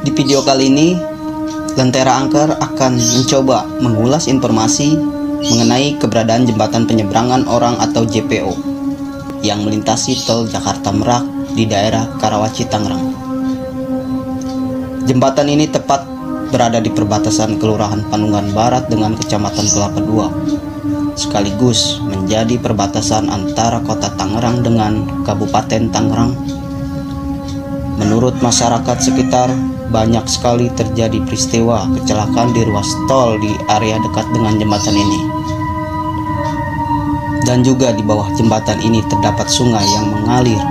Di video kali ini, Lentera Angker akan mencoba mengulas informasi mengenai keberadaan jembatan penyeberangan orang atau JPO yang melintasi tol Jakarta Merak di daerah Karawaci, Tangerang. Jembatan ini tepat berada di perbatasan Kelurahan Panungan Barat dengan Kecamatan Kelapa II, sekaligus menjadi perbatasan antara Kota Tangerang dengan Kabupaten Tangerang. Menurut masyarakat sekitar, banyak sekali terjadi peristiwa kecelakaan di ruas tol di area dekat dengan jembatan ini. Dan juga di bawah jembatan ini terdapat sungai yang mengalir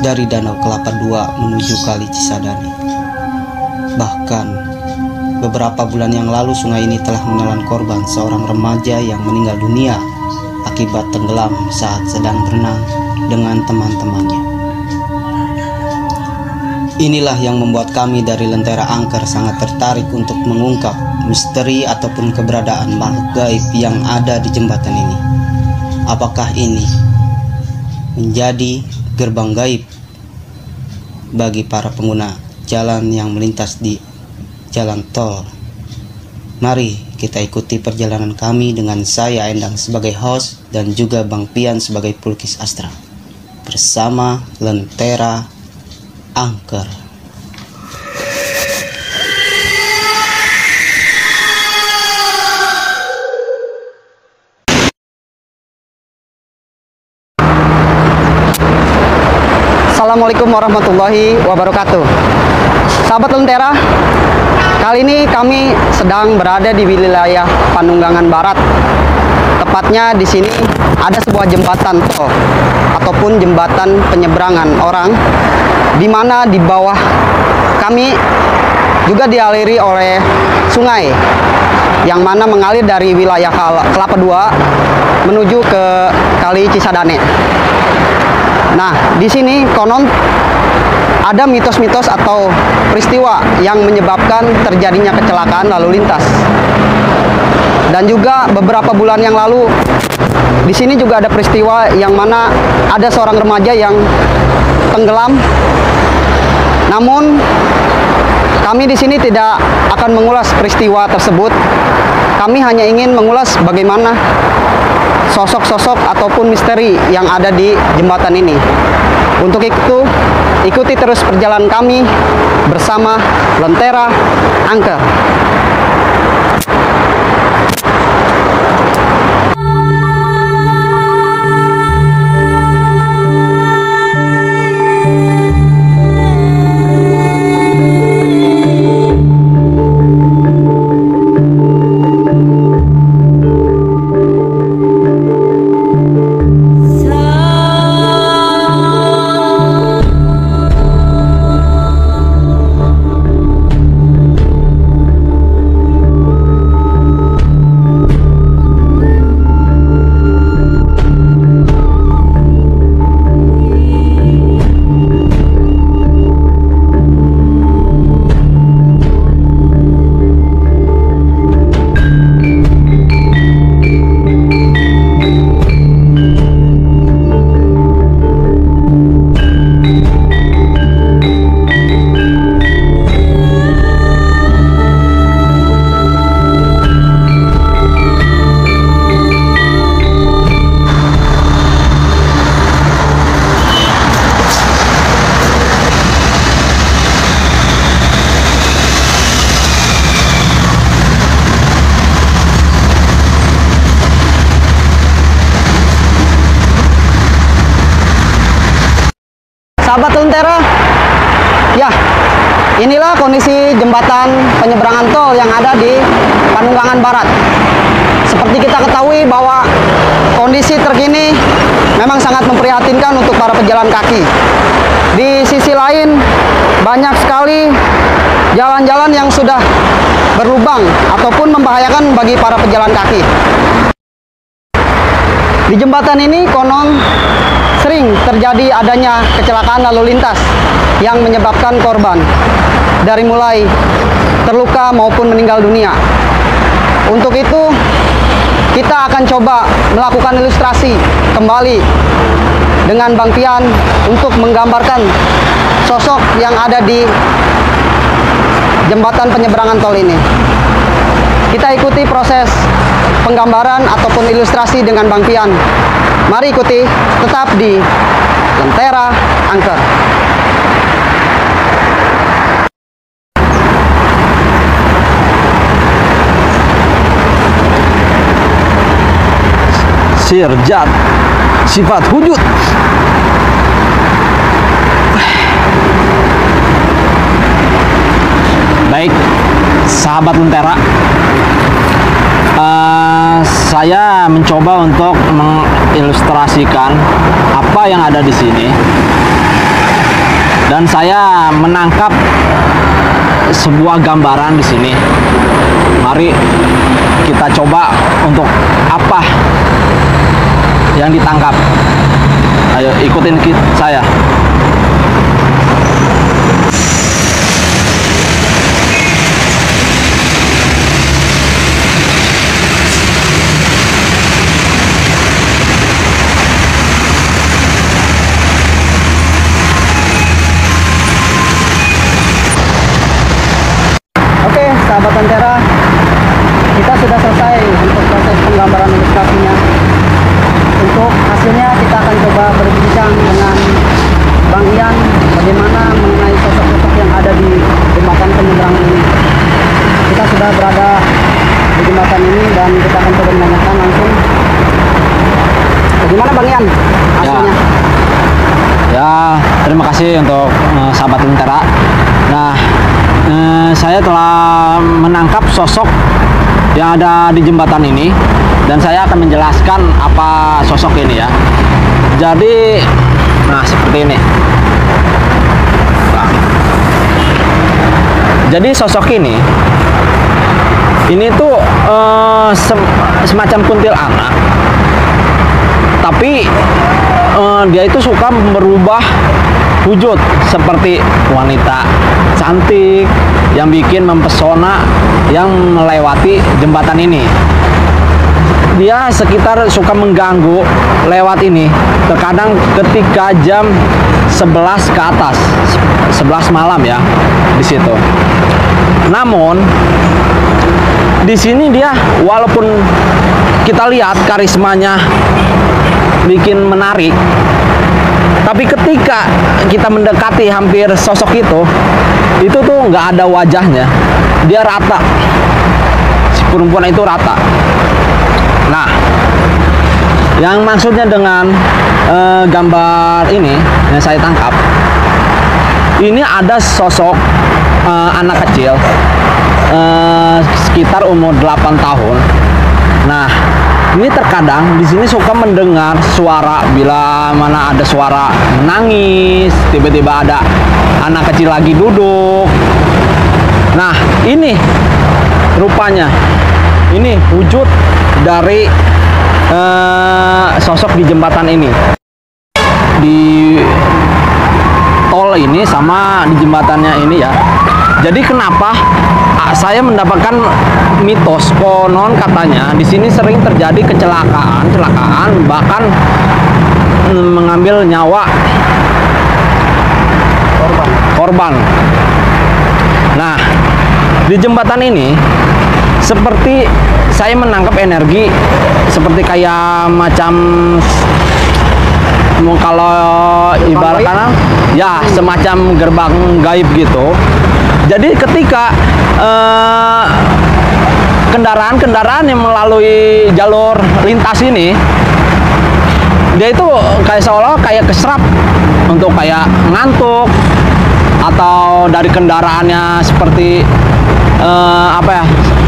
dari Danau Kelapa II menuju Kali Cisadane. Bahkan beberapa bulan yang lalu sungai ini telah menelan korban seorang remaja yang meninggal dunia akibat tenggelam saat sedang berenang dengan teman-temannya. Inilah yang membuat kami dari Lentera Angker sangat tertarik untuk mengungkap misteri ataupun keberadaan makhluk gaib yang ada di jembatan ini. Apakah ini menjadi gerbang gaib bagi para pengguna jalan yang melintas di jalan tol? Mari kita ikuti perjalanan kami dengan saya Endang sebagai host dan juga Bang Pian sebagai pelukis astral bersama Lentera Angker. Assalamualaikum warahmatullahi wabarakatuh. Sahabat Lentera, kali ini kami sedang berada di wilayah Panunggangan Barat. Tepatnya di sini ada sebuah jembatan tol ataupun jembatan penyeberangan orang, di mana di bawah kami juga dialiri oleh sungai yang mana mengalir dari wilayah Kelapa II menuju ke Kali Cisadane. Nah, di sini konon ada mitos-mitos atau peristiwa yang menyebabkan terjadinya kecelakaan lalu lintas. Dan juga beberapa bulan yang lalu di sini juga ada peristiwa yang mana ada seorang remaja yang tenggelam. Namun kami di sini tidak akan mengulas peristiwa tersebut. Kami hanya ingin mengulas bagaimana sosok-sosok ataupun misteri yang ada di jembatan ini. Untuk itu, ikuti terus perjalanan kami bersama Lentera Angker. Sahabat Lentera, ya, inilah kondisi jembatan penyeberangan tol yang ada di Panunggangan Barat. Seperti kita ketahui bahwa kondisi terkini memang sangat memprihatinkan untuk para pejalan kaki. Di sisi lain, banyak sekali jalan-jalan yang sudah berlubang ataupun membahayakan bagi para pejalan kaki. Di jembatan ini konon sering terjadi adanya kecelakaan lalu lintas yang menyebabkan korban dari mulai terluka maupun meninggal dunia. Untuk itu, kita akan coba melakukan ilustrasi kembali dengan Bang Pian untuk menggambarkan sosok yang ada di jembatan penyeberangan tol ini. Kita ikuti proses penggambaran ataupun ilustrasi dengan Bang Pian. Mari ikuti tetap di Lentera Angker. Sirjat sifat wujud. Baik, sahabat Lentera, saya mencoba untuk mengilustrasikan apa yang ada di sini, dan saya menangkap sebuah gambaran di sini. Mari kita coba untuk apa yang ditangkap. Ayo ikutin saya. Oke, sahabat Lentera, kita sudah selesai untuk proses penggambaran ilustrasinya. Untuk hasilnya kita akan coba berbincang dengan Bang Ian bagaimana mengenai sosok-sosok yang ada di jembatan penyeberangan ini. Kita sudah berada di jembatan ini dan kita akan coba menanyakan langsung. Bagaimana Bang Ian hasilnya? Ya, terima kasih untuk sahabat Lentera. Nah, saya telah menangkap sosok yang ada di jembatan ini, dan saya akan menjelaskan apa sosok ini ya. Jadi, nah seperti ini. Nah, jadi sosok ini tuh semacam kuntilanak, tapi dia itu suka berubah wujud seperti wanita cantik yang bikin mempesona yang melewati jembatan ini. Dia sekitar suka mengganggu lewat ini, terkadang ketika jam 11 ke atas, 11 malam ya di situ. Namun di sini dia walaupun kita lihat karismanya bikin menarik, tapi ketika kita mendekati hampir sosok itu tuh nggak ada wajahnya, dia rata, si perempuan itu rata. Nah, yang maksudnya dengan gambar ini yang saya tangkap, ini ada sosok anak kecil sekitar umur 8 tahun. Nah, ini terkadang di sini suka mendengar suara, bila mana ada suara menangis, tiba-tiba ada anak kecil lagi duduk. Nah, ini rupanya ini wujud dari sosok di jembatan ini, di tol ini sama di jembatannya ini ya. Jadi kenapa saya mendapatkan mitos, konon katanya di sini sering terjadi kecelakaan, bahkan mengambil nyawa korban. Nah, di jembatan ini seperti saya menangkap energi seperti kayak macam, kalau ibaratnya ya semacam gerbang gaib gitu. Jadi ketika kendaraan-kendaraan yang melalui jalur lintas ini, dia itu kayak seolah kayak keserap untuk kayak ngantuk, atau dari kendaraannya seperti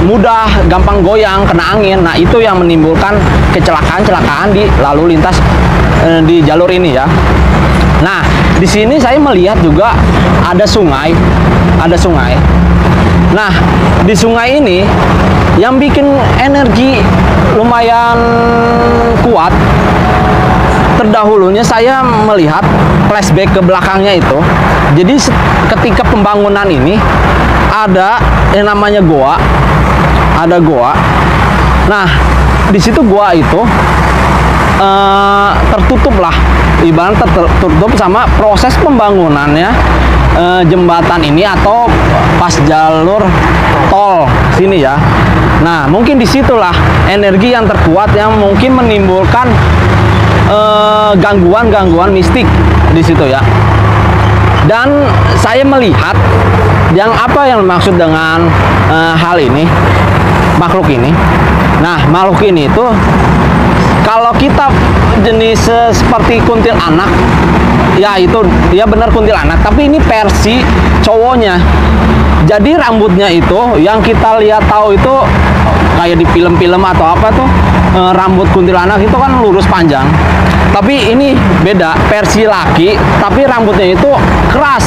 mudah gampang goyang kena angin. Nah, itu yang menimbulkan kecelakaan di lalu lintas di jalur ini ya. Nah, di sini saya melihat juga ada sungai. Nah, di sungai ini yang bikin energi lumayan kuat. Terdahulunya saya melihat flashback ke belakangnya itu. Jadi ketika pembangunan ini ada yang namanya goa. Ada goa. Nah, di situ goa itu tertutup lah, ibarat tertutup sama proses pembangunannya jembatan ini atau pas jalur tol sini ya. Nah, mungkin disitulah energi yang terkuat yang mungkin menimbulkan gangguan-gangguan mistik di situ ya. Dan saya melihat apa yang maksud dengan hal ini, makhluk ini. Nah, makhluk ini itu kalau kita jenis seperti kuntilanak, ya itu dia benar kuntilanak, tapi ini versi cowoknya. Jadi rambutnya itu yang kita lihat tahu itu kayak di film-film atau apa tuh, rambut kuntilanak itu kan lurus panjang. Tapi ini beda, versi laki, tapi rambutnya itu keras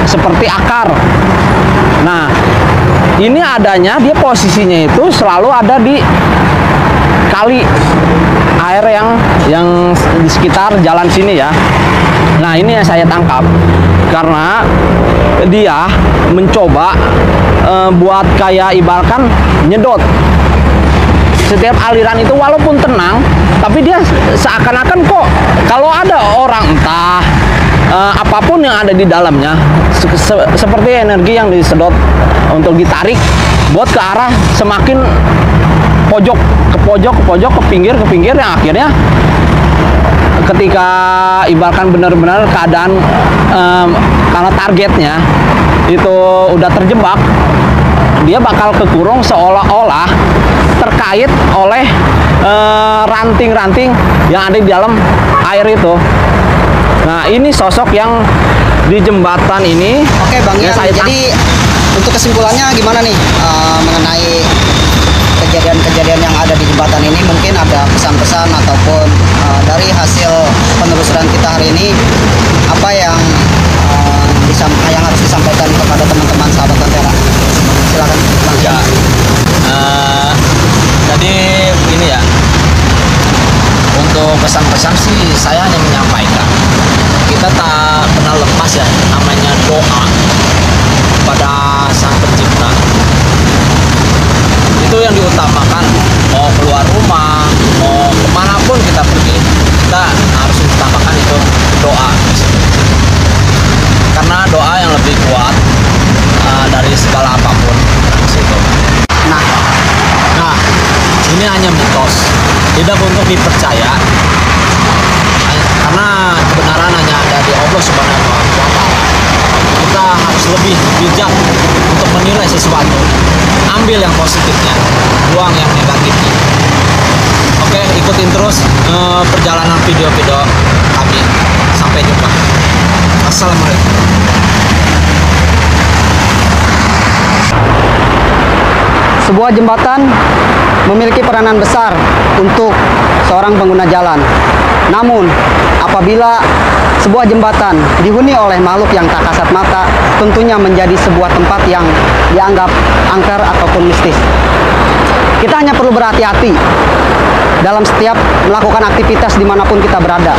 seperti akar. Nah, ini adanya dia posisinya itu selalu ada di kali air yang di sekitar jalan sini ya. Nah, ini yang saya tangkap karena dia mencoba buat kayak ibaratkan nyedot setiap aliran itu, walaupun tenang, tapi dia seakan-akan kok kalau ada orang entah apapun yang ada di dalamnya, seperti energi yang disedot untuk ditarik buat ke arah semakin pojok ke pojok ke pojok, ke pinggir yang akhirnya ketika ibaratkan benar-benar keadaan karena targetnya itu udah terjebak, dia bakal kekurung seolah-olah terkait oleh ranting-ranting yang ada di dalam air itu. Nah, ini sosok yang di jembatan ini. Oke Bang Ian, jadi untuk kesimpulannya gimana nih mengenai kejadian-kejadian yang ada di jembatan ini? Mungkin ada pesan-pesan ataupun dari hasil penelusuran kita hari ini, apa yang harus disampaikan kepada teman-teman sahabat Lentera? Silakan Bang. Ya, jadi ini ya, untuk pesan-pesan sih saya hanya menyampaikan kita tak pernah lepas ya namanya doa pada Sang Pencipta. Itu yang diutamakan, mau keluar rumah, mau kemanapun kita pergi, kita harus utamakan itu doa, karena doa yang lebih kuat dari segala apapun di situ. Nah, ini hanya mitos, tidak untuk dipercaya, karena kebenaran hanya ada di Allah Subhanahu wa Ta'ala. Kita harus lebih bijak untuk menilai sesuatu, ambil yang positifnya, buang yang negatifnya. Oke, ikutin terus perjalanan video-video kami. Sampai jumpa. Assalamualaikum. Sebuah jembatan memiliki peranan besar untuk seorang pengguna jalan. Namun, apabila sebuah jembatan dihuni oleh makhluk yang tak kasat mata, tentunya menjadi sebuah tempat yang dianggap angker ataupun mistis. Kita hanya perlu berhati-hati dalam setiap melakukan aktivitas dimanapun kita berada.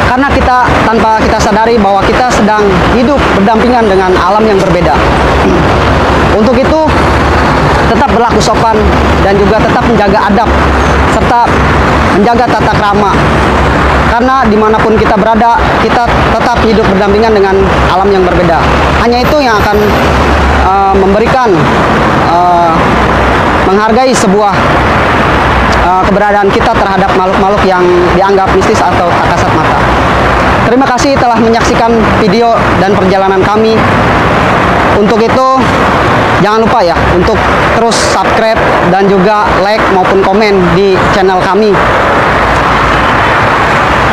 Karena tanpa kita sadari bahwa kita sedang hidup berdampingan dengan alam yang berbeda. Untuk itu, tetap berlaku sopan dan juga tetap menjaga adab serta menjaga tata krama, karena dimanapun kita berada kita tetap hidup berdampingan dengan alam yang berbeda. Hanya itu yang akan memberikan menghargai sebuah keberadaan kita terhadap makhluk-makhluk yang dianggap mistis atau tak kasat mata. Terima kasih telah menyaksikan video dan perjalanan kami. Untuk itu, jangan lupa ya untuk terus subscribe dan juga like maupun komen di channel kami.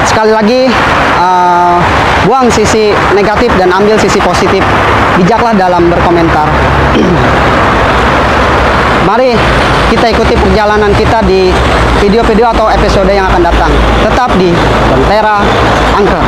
Sekali lagi, buang sisi negatif dan ambil sisi positif. Bijaklah dalam berkomentar. Mari kita ikuti perjalanan kita di video-video atau episode yang akan datang. Tetap di Lentera Angker.